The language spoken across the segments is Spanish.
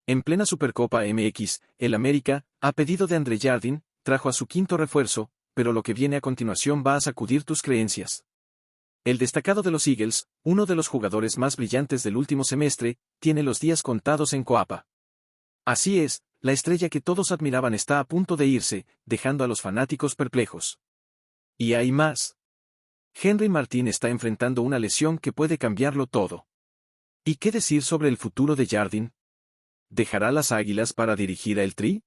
En plena Supercopa MX, el América, a pedido de Andre Jardine, trajo a su quinto refuerzo, pero lo que viene a continuación va a sacudir tus creencias. El destacado de los Eagles, uno de los jugadores más brillantes del último semestre, tiene los días contados en Coapa. Así es, la estrella que todos admiraban está a punto de irse, dejando a los fanáticos perplejos. Y hay más. Henry Martín está enfrentando una lesión que puede cambiarlo todo. ¿Y qué decir sobre el futuro de Jardine? ¿Dejará las Águilas para dirigir a el Tri?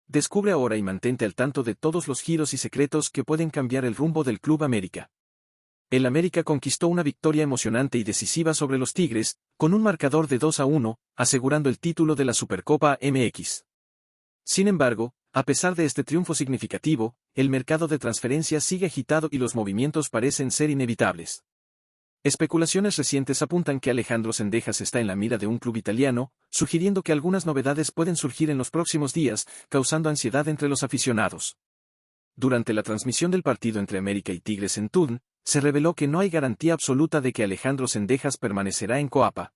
Descubre ahora y mantente al tanto de todos los giros y secretos que pueden cambiar el rumbo del Club América. El América conquistó una victoria emocionante y decisiva sobre los Tigres, con un marcador de 2-1, asegurando el título de la Supercopa MX. Sin embargo, a pesar de este triunfo significativo, el mercado de transferencias sigue agitado y los movimientos parecen ser inevitables. Especulaciones recientes apuntan que Alejandro Zendejas está en la mira de un club italiano, sugiriendo que algunas novedades pueden surgir en los próximos días, causando ansiedad entre los aficionados. Durante la transmisión del partido entre América y Tigres en Thun, se reveló que no hay garantía absoluta de que Alejandro Zendejas permanecerá en Coapa.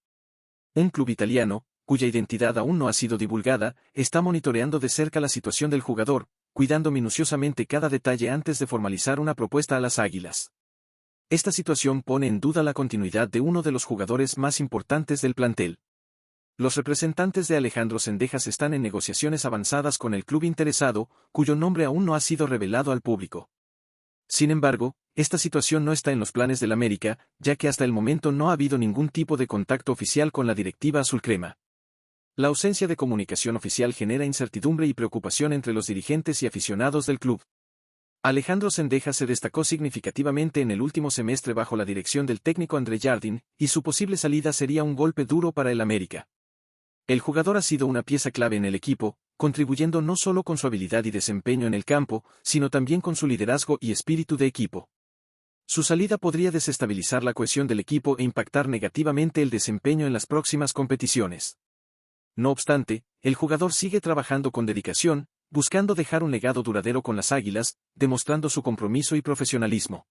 Un club italiano, cuya identidad aún no ha sido divulgada, está monitoreando de cerca la situación del jugador, cuidando minuciosamente cada detalle antes de formalizar una propuesta a las Águilas. Esta situación pone en duda la continuidad de uno de los jugadores más importantes del plantel. Los representantes de Alejandro Zendejas están en negociaciones avanzadas con el club interesado, cuyo nombre aún no ha sido revelado al público. Sin embargo, esta situación no está en los planes del América, ya que hasta el momento no ha habido ningún tipo de contacto oficial con la directiva azulcrema. La ausencia de comunicación oficial genera incertidumbre y preocupación entre los dirigentes y aficionados del club. Alejandro Zendejas se destacó significativamente en el último semestre bajo la dirección del técnico Andre Jardine, y su posible salida sería un golpe duro para el América. El jugador ha sido una pieza clave en el equipo, contribuyendo no solo con su habilidad y desempeño en el campo, sino también con su liderazgo y espíritu de equipo. Su salida podría desestabilizar la cohesión del equipo e impactar negativamente el desempeño en las próximas competiciones. No obstante, el jugador sigue trabajando con dedicación, buscando dejar un legado duradero con las Águilas, demostrando su compromiso y profesionalismo.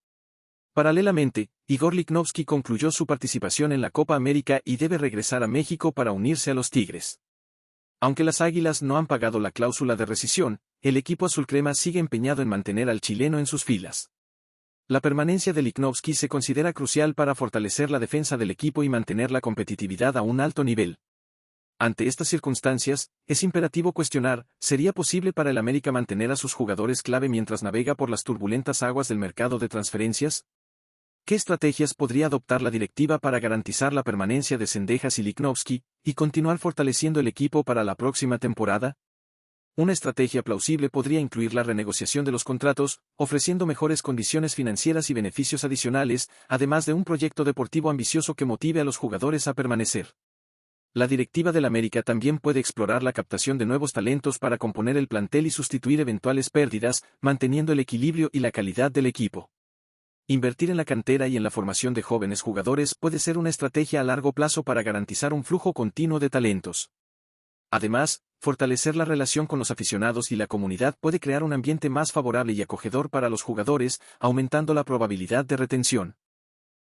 Paralelamente, Igor Lichnowsky concluyó su participación en la Copa América y debe regresar a México para unirse a los Tigres. Aunque las Águilas no han pagado la cláusula de rescisión, el equipo azulcrema sigue empeñado en mantener al chileno en sus filas. La permanencia de Lichnowsky se considera crucial para fortalecer la defensa del equipo y mantener la competitividad a un alto nivel. Ante estas circunstancias, es imperativo cuestionar, ¿sería posible para el América mantener a sus jugadores clave mientras navega por las turbulentas aguas del mercado de transferencias? ¿Qué estrategias podría adoptar la directiva para garantizar la permanencia de Zendejas y Lichnowsky, y continuar fortaleciendo el equipo para la próxima temporada? Una estrategia plausible podría incluir la renegociación de los contratos, ofreciendo mejores condiciones financieras y beneficios adicionales, además de un proyecto deportivo ambicioso que motive a los jugadores a permanecer. La directiva del América también puede explorar la captación de nuevos talentos para componer el plantel y sustituir eventuales pérdidas, manteniendo el equilibrio y la calidad del equipo. Invertir en la cantera y en la formación de jóvenes jugadores puede ser una estrategia a largo plazo para garantizar un flujo continuo de talentos. Además, fortalecer la relación con los aficionados y la comunidad puede crear un ambiente más favorable y acogedor para los jugadores, aumentando la probabilidad de retención.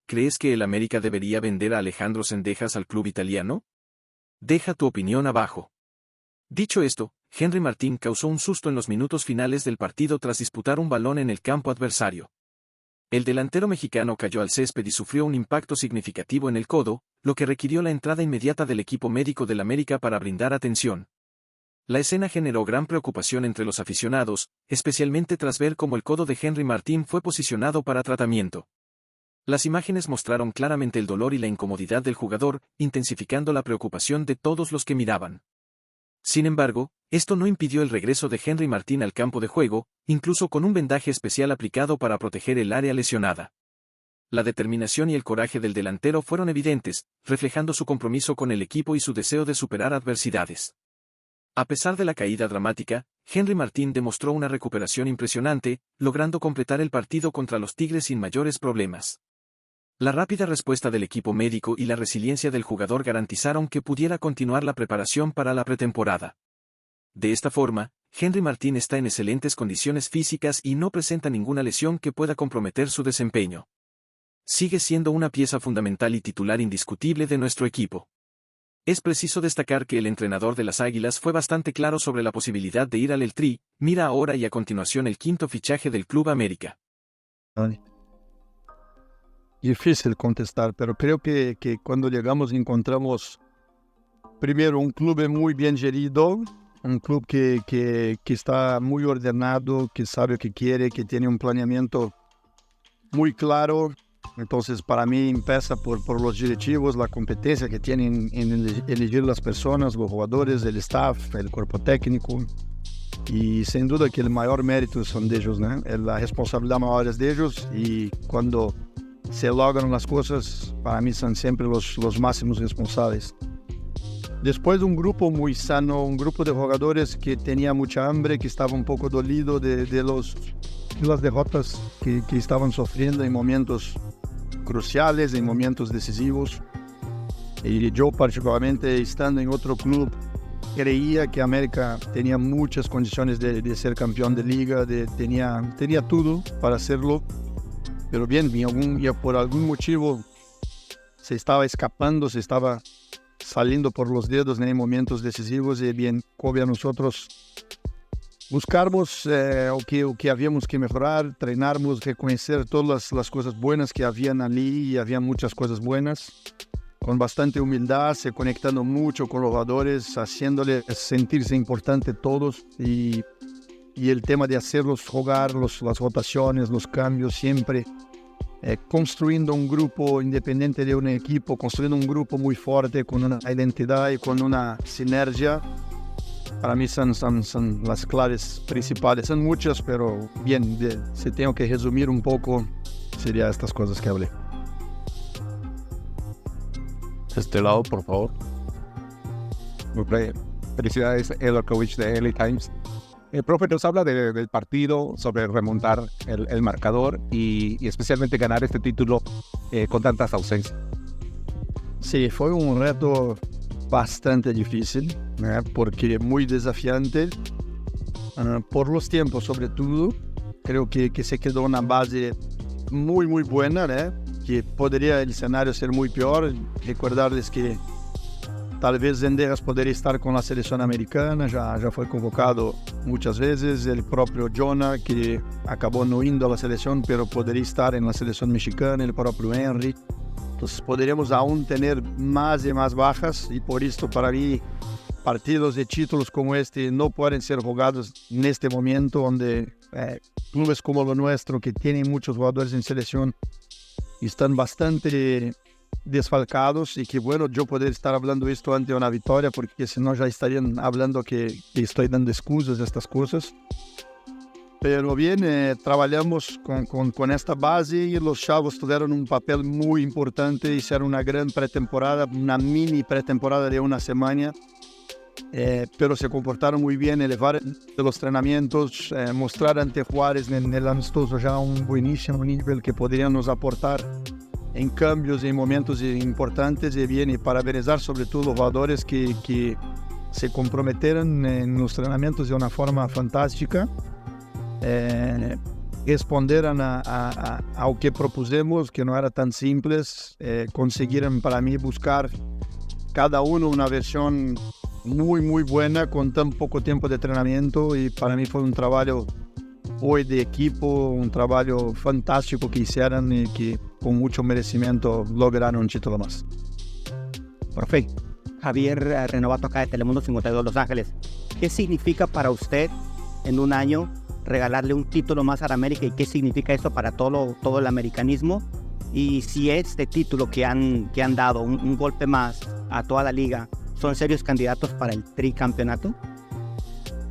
¿Crees que el América debería vender a Alejandro Zendejas al club italiano? Deja tu opinión abajo. Dicho esto, Henry Martín causó un susto en los minutos finales del partido tras disputar un balón en el campo adversario. El delantero mexicano cayó al césped y sufrió un impacto significativo en el codo, lo que requirió la entrada inmediata del equipo médico del América para brindar atención. La escena generó gran preocupación entre los aficionados, especialmente tras ver cómo el codo de Henry Martín fue posicionado para tratamiento. Las imágenes mostraron claramente el dolor y la incomodidad del jugador, intensificando la preocupación de todos los que miraban. Sin embargo, esto no impidió el regreso de Henry Martín al campo de juego, incluso con un vendaje especial aplicado para proteger el área lesionada. La determinación y el coraje del delantero fueron evidentes, reflejando su compromiso con el equipo y su deseo de superar adversidades. A pesar de la caída dramática, Henry Martín demostró una recuperación impresionante, logrando completar el partido contra los Tigres sin mayores problemas. La rápida respuesta del equipo médico y la resiliencia del jugador garantizaron que pudiera continuar la preparación para la pretemporada. De esta forma, Henry Martín está en excelentes condiciones físicas y no presenta ninguna lesión que pueda comprometer su desempeño. Sigue siendo una pieza fundamental y titular indiscutible de nuestro equipo. Es preciso destacar que el entrenador de las Águilas fue bastante claro sobre la posibilidad de ir al El Tri. Mira ahora y a continuación el quinto fichaje del Club América. Difícil contestar, pero creo que cuando llegamos encontramos primero un club muy bien gerido, un club que está muy ordenado, que sabe lo que quiere, que tiene un planeamiento muy claro. Entonces, para mí empieza por los directivos, la competencia que tienen en elegir las personas, los jugadores, el staff, el cuerpo técnico. Y sin duda que el mayor mérito son de ellos, ¿no? La responsabilidad mayor es de ellos, y cuando se logran las cosas, para mí son siempre los máximos responsables. Después un grupo muy sano, un grupo de jugadores que tenía mucha hambre, que estaba un poco dolido de las derrotas que estaban sufriendo en momentos cruciales, en momentos decisivos. Y yo particularmente, estando en otro club, creía que América tenía muchas condiciones de ser campeón de liga, tenía todo para hacerlo, pero bien, por algún motivo se estaba escapando, se estaba saliendo por los dedos en momentos decisivos, y bien, cabe a nosotros buscarmos o que habíamos que mejorar, treinarnos, reconocer todas las cosas buenas que habían allí, y había muchas cosas buenas, con bastante humildad, se conectando mucho con los jugadores, haciéndoles sentirse importante todos, y el tema de hacerlos jugar, las rotaciones, los cambios siempre, construyendo un grupo independiente de un equipo, construyendo un grupo muy fuerte, con una identidad y con una sinergia. Para mí son las claves principales. Son muchas, pero bien, si tengo que resumir un poco, serían estas cosas que hablé. Este lado, por favor. Felicidades, Edward Kovic de LA Times. El profe nos habla del partido, sobre remontar el marcador y especialmente ganar este título con tantas ausencias. Sí, fue un reto bastante difícil, porque muy desafiante, por los tiempos sobre todo. Creo que se quedó una base muy buena, que podría el escenario ser muy peor. Recordarles que tal vez Zendejas podría estar con la selección americana, ya fue convocado muchas veces. El propio Jonah, que acabó no yendo a la selección, pero podría estar en la selección mexicana, el propio Henry. Entonces podríamos aún tener más y más bajas, y por esto para mí partidos de títulos como este no pueden ser jugados en este momento, donde clubes como lo nuestro, que tienen muchos jugadores en selección, están bastante desfalcados, y que bueno, yo poder estar hablando esto ante una victoria, porque si no ya estarían hablando que estoy dando excusas de estas cosas. Pero bien, trabajamos con esta base, y los chavos tuvieron un papel muy importante, hicieron una gran pretemporada, una mini pretemporada de una semana, pero se comportaron muy bien, elevar los entrenamientos, mostrar ante Juárez en el amistoso ya un buenísimo nivel que podrían nos aportar en cambios en momentos importantes. Y bien, y parabenizar sobre todo los jugadores que se comprometieron en los entrenamientos de una forma fantástica. Responderam ao que propusemos, que não era tão simples. Conseguiram, para mim, buscar cada uma versão muito boa com tão pouco tempo de treinamento, e para mim foi um trabalho hoje de equipo, um trabalho fantástico que fizeram, e que com muito merecimento lograram um título mais. Perfecto. Javier Renovato, acá de Telemundo 52 Los Ángeles. ¿Qué significa para usted en un año regalarle un título más a la América, y qué significa eso para todo el americanismo? Y si este título que han dado, un golpe más a toda la liga, son serios candidatos para el tricampeonato.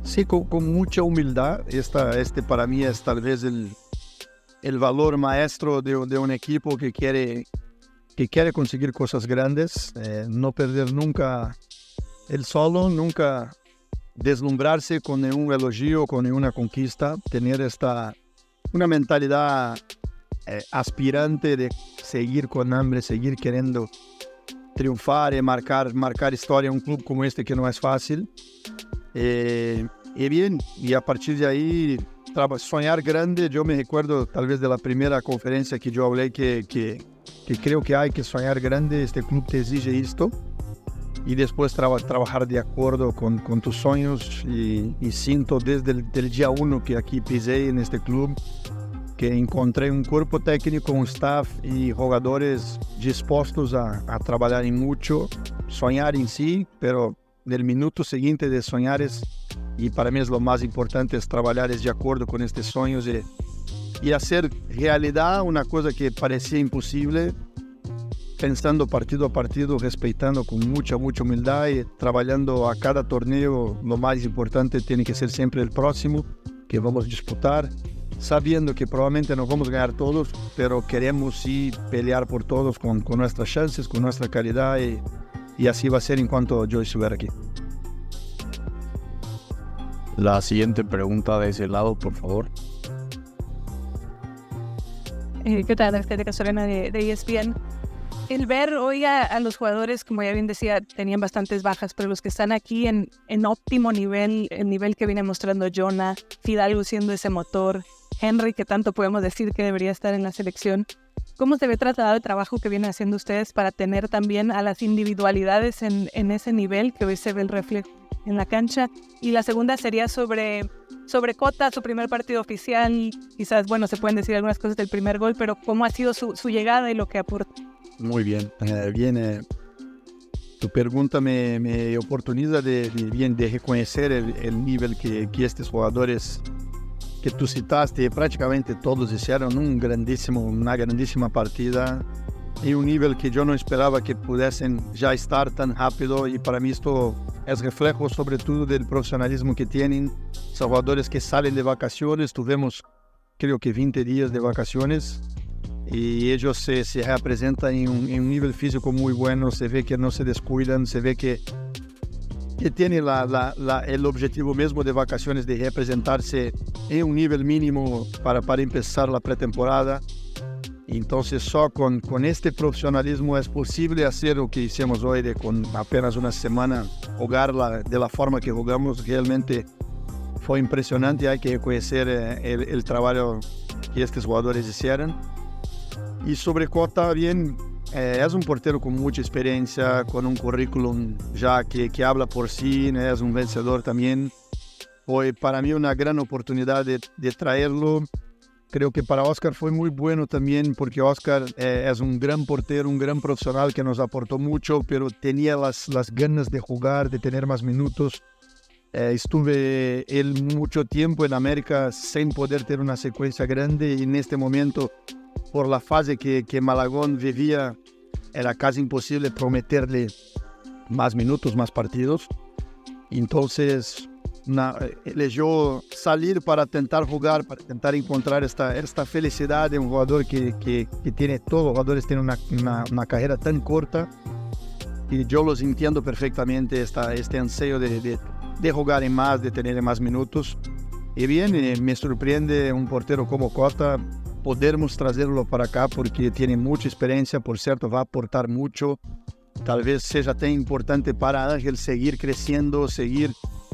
Sí, con mucha humildad. Este para mí es tal vez el valor maestro de un equipo que quiere conseguir cosas grandes, no perder nunca el solo, nunca deslumbrarse con ningún elogio, con ninguna conquista, tener una mentalidad aspirante de seguir con hambre, seguir queriendo triunfar y marcar historia en un club como este, que no es fácil. Y bien, y a partir de ahí soñar grande. Yo me recuerdo tal vez de la primera conferencia que yo hablé, que creo que hay que soñar grande. Este club te exige esto. y después trabajar de acuerdo con tus sueños y siento desde el día 1 que aquí pisé en este club que encontré un cuerpo técnico, un staff y jugadores dispuestos a trabajar en mucho, soñar en sí, pero el minuto siguiente de soñar y para mí es lo más importante, es trabajar de acuerdo con estos sueños y hacer realidad una cosa que parecía imposible, pensando partido a partido, respetando con mucha humildad y trabajando a cada torneo. Lo más importante tiene que ser siempre el próximo que vamos a disputar, sabiendo que probablemente no vamos a ganar todos, pero queremos sí pelear por todos con nuestras chances, con nuestra calidad y así va a ser en cuanto yo estuviera aquí. La siguiente pregunta de ese lado, por favor. ¿Qué tal? Erika Sorena de ESPN. El ver hoy a los jugadores, como ya bien decía, tenían bastantes bajas, pero los que están aquí en óptimo nivel, el nivel que viene mostrando Jonah, Fidalgo siendo ese motor, Henry, que tanto podemos decir que debería estar en la selección. ¿Cómo se ve trasladado el trabajo que vienen haciendo ustedes para tener también a las individualidades en ese nivel que hoy se ve el reflejo en la cancha? Y la segunda sería sobre Cota, su primer partido oficial. Quizás, bueno, se pueden decir algunas cosas del primer gol, pero ¿cómo ha sido su llegada y lo que aporta? Muy bien, tu pregunta me oportuniza de reconocer el nivel que estos jugadores que tú citaste, prácticamente todos hicieron una grandísima partida y un nivel que yo no esperaba que pudiesen ya estar tan rápido, y para mí esto es reflejo sobre todo del profesionalismo que tienen. Son jugadores que salen de vacaciones, tuvimos creo que 20 días de vacaciones y ellos se representan en un nivel físico muy bueno, se ve que no se descuidan, se ve que tienen el objetivo mismo de vacaciones de representarse en un nivel mínimo para empezar la pretemporada. Entonces só con este profesionalismo es posible hacer lo que hicimos hoy, con apenas una semana jugar de la forma que jugamos. Realmente fue impresionante, hay que reconocer el trabajo que estos jugadores hicieron. Y sobre Cota, bien, es un portero con mucha experiencia, con un currículum ya que habla por sí, es un vencedor también. Fue para mí una gran oportunidad de traerlo. Creo que para Oscar fue muy bueno también, porque Oscar es un gran portero, un gran profesional que nos aportó mucho, pero tenía las ganas de jugar, de tener más minutos. Estuve él mucho tiempo en América sin poder tener una secuencia grande, y en este momento, por la fase que Malagón vivía, era casi imposible prometerle más minutos, más partidos. Entonces eligió salir para tentar jugar, para tentar encontrar esta felicidad de un jugador que tiene todo. Los jugadores tienen una carrera tan corta, y yo los entiendo perfectamente, este ansiero de jugar en más, de tener más minutos. Y bien, me sorprende un portero como Cota, podermos traerlo para acá porque tiene mucha experiencia, por cierto, va a aportar mucho. Tal vez sea tan importante para Ángel seguir creciendo, seguir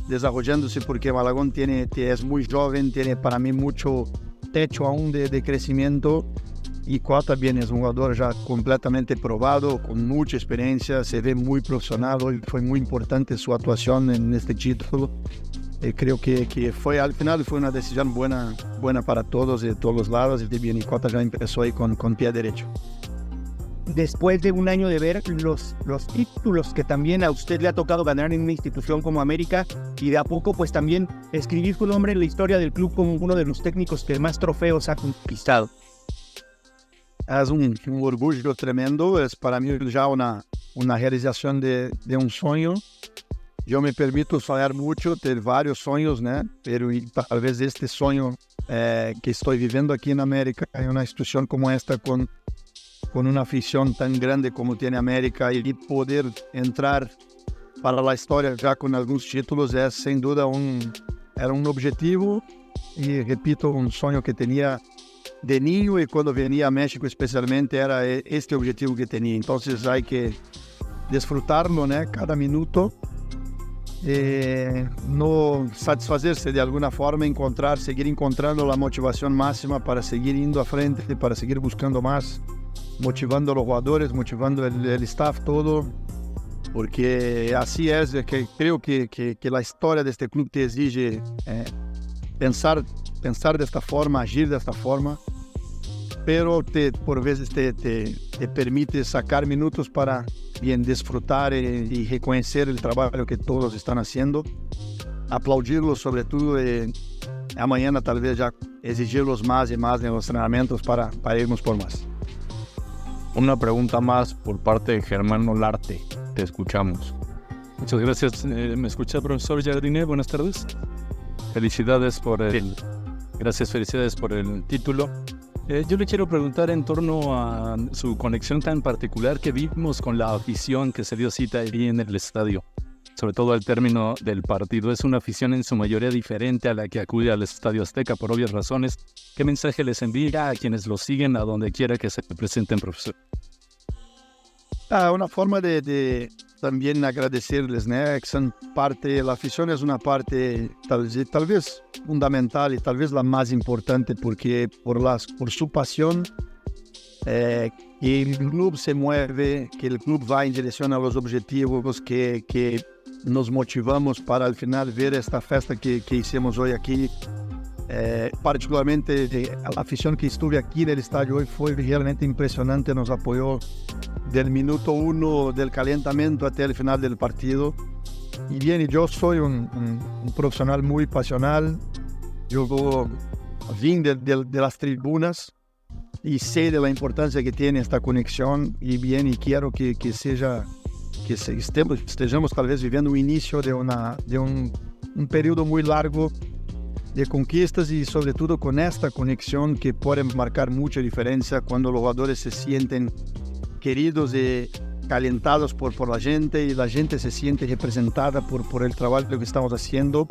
desarrollándose, porque Malagón es muy joven, tiene para mí mucho techo aún de crecimiento, y Cota bien es un jugador ya completamente probado, con mucha experiencia, se ve muy profesional. Hoy fue muy importante su actuación en este título. Creo que al final fue una decisión buena para todos, de todos los lados, y bien, y Cota ya empezó ahí con pie derecho. Después de un año de ver los títulos que también a usted le ha tocado ganar en una institución como América, y de a poco pues también escribir su nombre en la historia del club como uno de los técnicos que más trofeos ha conquistado. Es un orgullo tremendo, es para mí ya una realización de un sueño. Yo me permito soñar mucho, tener varios sueños, ¿no? Pero tal vez este sueño que estoy viviendo aquí en América, en una institución como esta, con una afición tan grande como tiene América, y poder entrar para la historia ya con algunos títulos, es sin duda era un objetivo, y repito, un sueño que tenía de niño, y cuando venía a México especialmente era este objetivo que tenía. Entonces hay que disfrutarlo, ¿no? Cada minuto, no satisfacerse de alguna forma, seguir encontrando la motivación máxima para seguir yendo a frente, para seguir buscando más, motivando a los jugadores, motivando el staff todo. porque así es que creo que la historia de este club te exige pensar de esta forma, agir de esta forma, pero por veces te permite sacar minutos para bien disfrutar y reconocer el trabajo que todos están haciendo, aplaudirlos sobre todo, mañana tal vez ya exigirlos más y más en los entrenamientos para irnos por más. Una pregunta más por parte de Germán Olarte. Te escuchamos. Muchas gracias. ¿Me escucha, profesor Jardine? Buenas tardes. Felicidades por el título. Yo le quiero preguntar en torno a su conexión tan particular que vimos con la afición que se dio cita ahí en el estadio, sobre todo al término del partido. Es una afición en su mayoría diferente a la que acude al Estadio Azteca por obvias razones. ¿Qué mensaje les envía a quienes lo siguen a donde quiera que se presenten, profesor? Una forma de también agradecerles, ¿no? La afición es una parte tal vez fundamental y tal vez la más importante, porque por su pasión que el club se mueve, que el club va en dirección a los objetivos, que nos motivamos para al final ver esta festa que hicimos hoy aquí. Particularmente la afición que estuve aquí en el estadio hoy fue realmente impresionante, nos apoyó del minuto 1 del calentamiento hasta el final del partido. Y bien, yo soy un profesional muy pasional, yo vine de las tribunas y sé de la importancia que tiene esta conexión, y bien, y quiero que estejamos tal vez viviendo un inicio de un periodo muy largo de conquistas, y sobre todo con esta conexión que puede marcar mucha diferencia cuando los jugadores se sienten queridos y calentados por la gente, y la gente se siente representada por el trabajo que estamos haciendo.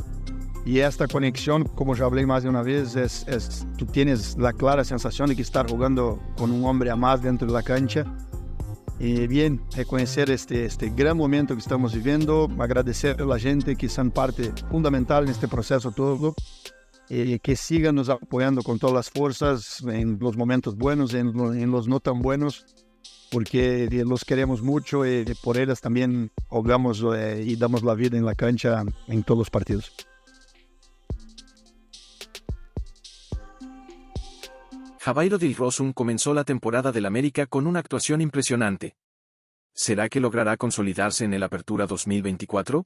Y esta conexión, como ya hablé más de una vez, tú tienes la clara sensación de que estás jugando con un hombre a más dentro de la cancha. Y bien, reconocer este gran momento que estamos viviendo, agradecer a la gente que son parte fundamental en este proceso todo, que sigan nos apoyando con todas las fuerzas en los momentos buenos, en los no tan buenos, porque los queremos mucho y por ellos también jugamos y damos la vida en la cancha en todos los partidos. Javairo Dilrosun comenzó la temporada del América con una actuación impresionante. ¿Será que logrará consolidarse en el Apertura 2024?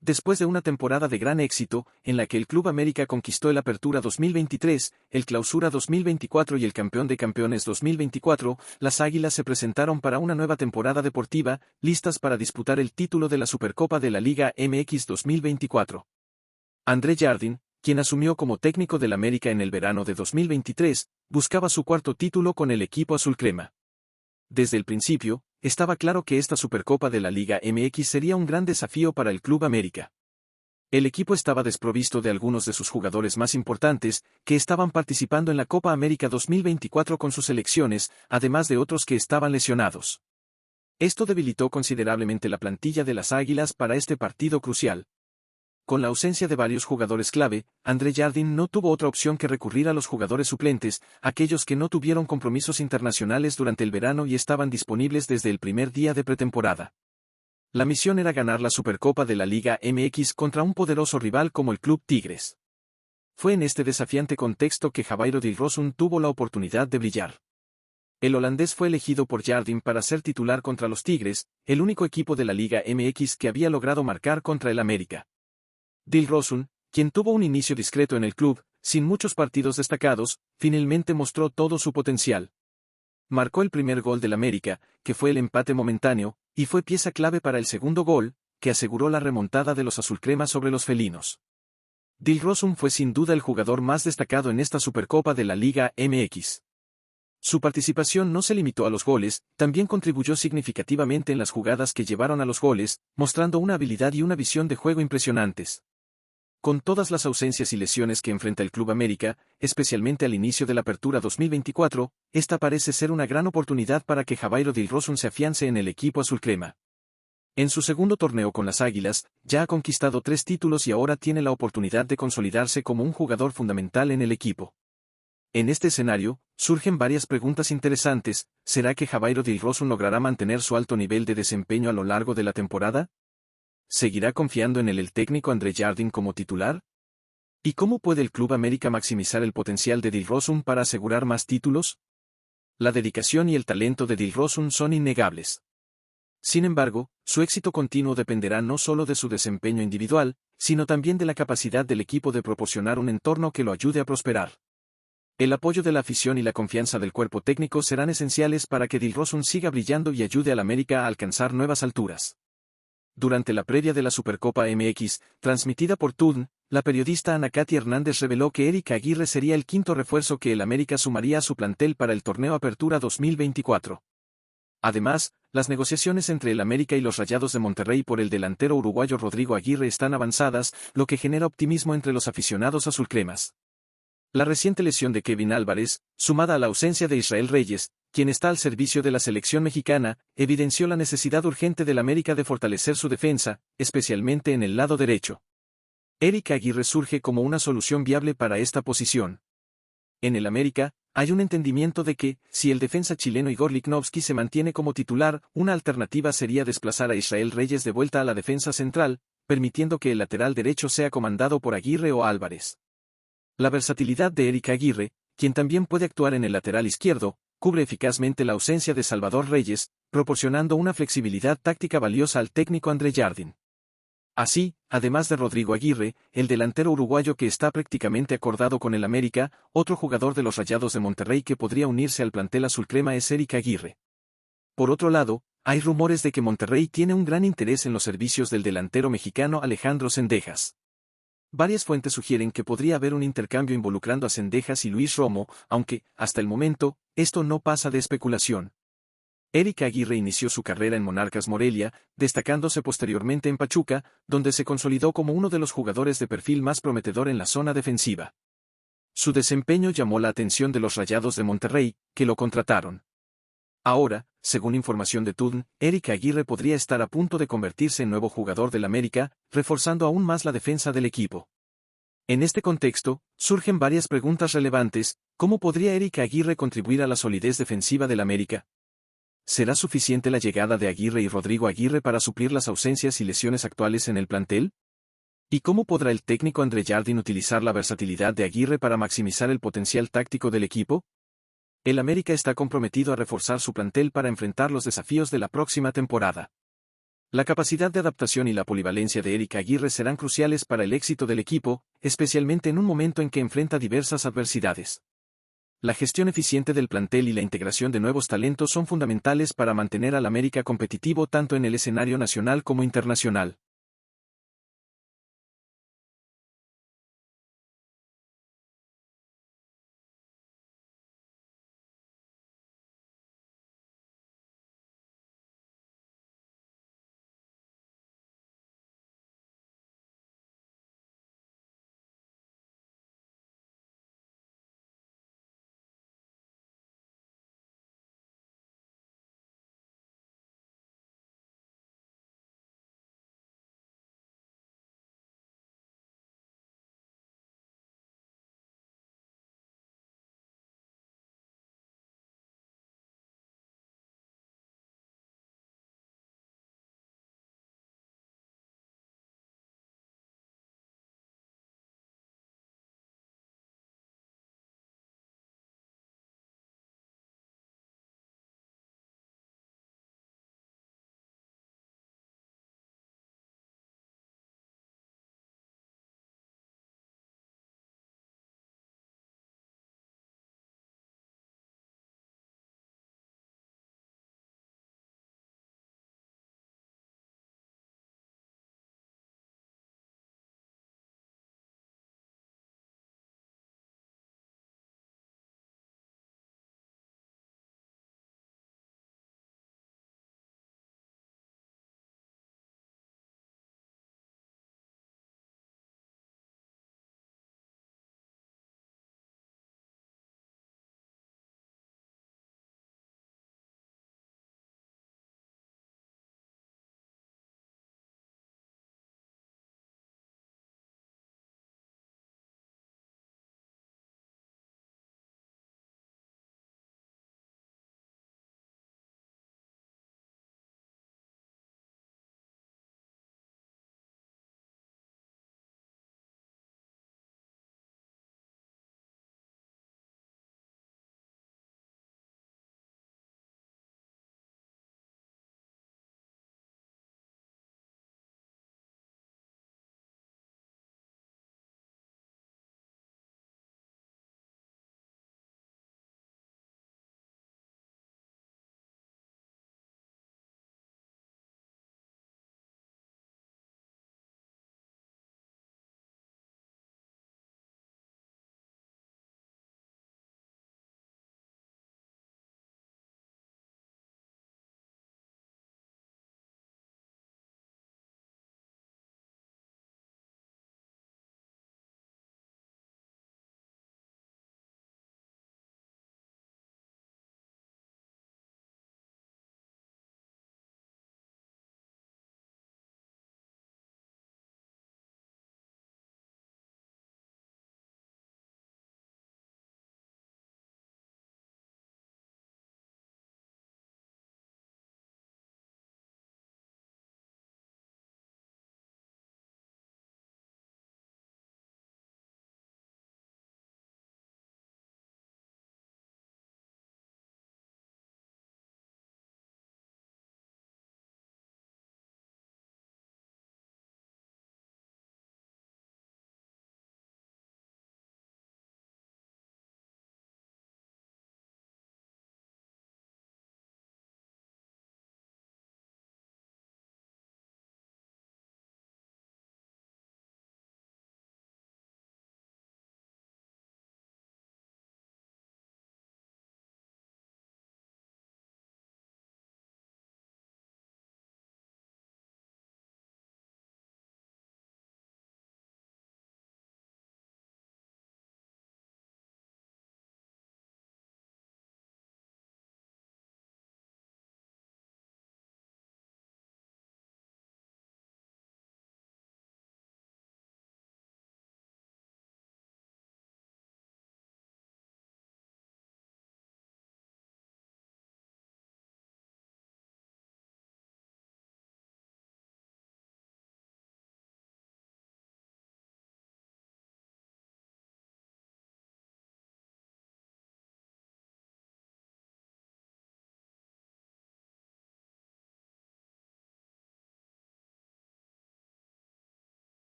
Después de una temporada de gran éxito, en la que el Club América conquistó el Apertura 2023, el Clausura 2024 y el Campeón de Campeones 2024, las Águilas se presentaron para una nueva temporada deportiva, listas para disputar el título de la Supercopa de la Liga MX 2024. André Jardine, quien asumió como técnico del América en el verano de 2023, buscaba su cuarto título con el equipo azulcrema. Desde el principio, estaba claro que esta Supercopa de la Liga MX sería un gran desafío para el Club América. El equipo estaba desprovisto de algunos de sus jugadores más importantes, que estaban participando en la Copa América 2024 con sus selecciones, además de otros que estaban lesionados. Esto debilitó considerablemente la plantilla de las Águilas para este partido crucial. Con la ausencia de varios jugadores clave, André Jardine no tuvo otra opción que recurrir a los jugadores suplentes, aquellos que no tuvieron compromisos internacionales durante el verano y estaban disponibles desde el primer día de pretemporada. La misión era ganar la Supercopa de la Liga MX contra un poderoso rival como el Club Tigres. Fue en este desafiante contexto que Javairo Dilrosun tuvo la oportunidad de brillar. El holandés fue elegido por Jardine para ser titular contra los Tigres, el único equipo de la Liga MX que había logrado marcar contra el América. Dilrosun, quien tuvo un inicio discreto en el club, sin muchos partidos destacados, finalmente mostró todo su potencial. Marcó el primer gol del América, que fue el empate momentáneo, y fue pieza clave para el segundo gol, que aseguró la remontada de los azulcremas sobre los felinos. Dilrosun fue sin duda el jugador más destacado en esta Supercopa de la Liga MX. Su participación no se limitó a los goles, también contribuyó significativamente en las jugadas que llevaron a los goles, mostrando una habilidad y una visión de juego impresionantes. Con todas las ausencias y lesiones que enfrenta el Club América, especialmente al inicio de la Apertura 2024, esta parece ser una gran oportunidad para que Javairo Dilrosun se afiance en el equipo azulcrema. En su segundo torneo con las Águilas, ya ha conquistado 3 títulos y ahora tiene la oportunidad de consolidarse como un jugador fundamental en el equipo. En este escenario, surgen varias preguntas interesantes. ¿Será que Javairo Dilrosun logrará mantener su alto nivel de desempeño a lo largo de la temporada? ¿Seguirá confiando en el técnico Andre Jardine como titular? ¿Y cómo puede el Club América maximizar el potencial de Dilrosun para asegurar más títulos? La dedicación y el talento de Dilrosun son innegables. Sin embargo, su éxito continuo dependerá no solo de su desempeño individual, sino también de la capacidad del equipo de proporcionar un entorno que lo ayude a prosperar. El apoyo de la afición y la confianza del cuerpo técnico serán esenciales para que Dilrosun siga brillando y ayude al América a alcanzar nuevas alturas. Durante la previa de la Supercopa MX, transmitida por TUDN, la periodista Ana Katy Hernández reveló que Eric Aguirre sería el quinto refuerzo que el América sumaría a su plantel para el torneo Apertura 2024. Además, las negociaciones entre el América y los Rayados de Monterrey por el delantero uruguayo Rodrigo Aguirre están avanzadas, lo que genera optimismo entre los aficionados azulcremas. La reciente lesión de Kevin Álvarez, sumada a la ausencia de Israel Reyes, quien está al servicio de la selección mexicana, evidenció la necesidad urgente del América de fortalecer su defensa, especialmente en el lado derecho. Eric Aguirre surge como una solución viable para esta posición. En el América, hay un entendimiento de que, si el defensa chileno Igor Lichnowsky se mantiene como titular, una alternativa sería desplazar a Israel Reyes de vuelta a la defensa central, permitiendo que el lateral derecho sea comandado por Aguirre o Álvarez. La versatilidad de Eric Aguirre, quien también puede actuar en el lateral izquierdo, cubre eficazmente la ausencia de Salvador Reyes, proporcionando una flexibilidad táctica valiosa al técnico Andre Jardine. Así, además de Rodrigo Aguirre, el delantero uruguayo que está prácticamente acordado con el América, otro jugador de los Rayados de Monterrey que podría unirse al plantel azulcrema es Eric Aguirre. Por otro lado, hay rumores de que Monterrey tiene un gran interés en los servicios del delantero mexicano Alejandro Zendejas. Varias fuentes sugieren que podría haber un intercambio involucrando a Zendejas y Luis Romo, aunque, hasta el momento, esto no pasa de especulación. Eric Aguirre inició su carrera en Monarcas Morelia, destacándose posteriormente en Pachuca, donde se consolidó como uno de los jugadores de perfil más prometedor en la zona defensiva. Su desempeño llamó la atención de los Rayados de Monterrey, que lo contrataron. Ahora, según información de TUDN, Eric Aguirre podría estar a punto de convertirse en nuevo jugador del América, reforzando aún más la defensa del equipo. En este contexto, surgen varias preguntas relevantes. ¿Cómo podría Eric Aguirre contribuir a la solidez defensiva del América? ¿Será suficiente la llegada de Aguirre y Rodrigo Aguirre para suplir las ausencias y lesiones actuales en el plantel? ¿Y cómo podrá el técnico Andre Jardine utilizar la versatilidad de Aguirre para maximizar el potencial táctico del equipo? El América está comprometido a reforzar su plantel para enfrentar los desafíos de la próxima temporada. La capacidad de adaptación y la polivalencia de Eric Aguirre serán cruciales para el éxito del equipo, especialmente en un momento en que enfrenta diversas adversidades. La gestión eficiente del plantel y la integración de nuevos talentos son fundamentales para mantener al América competitivo tanto en el escenario nacional como internacional.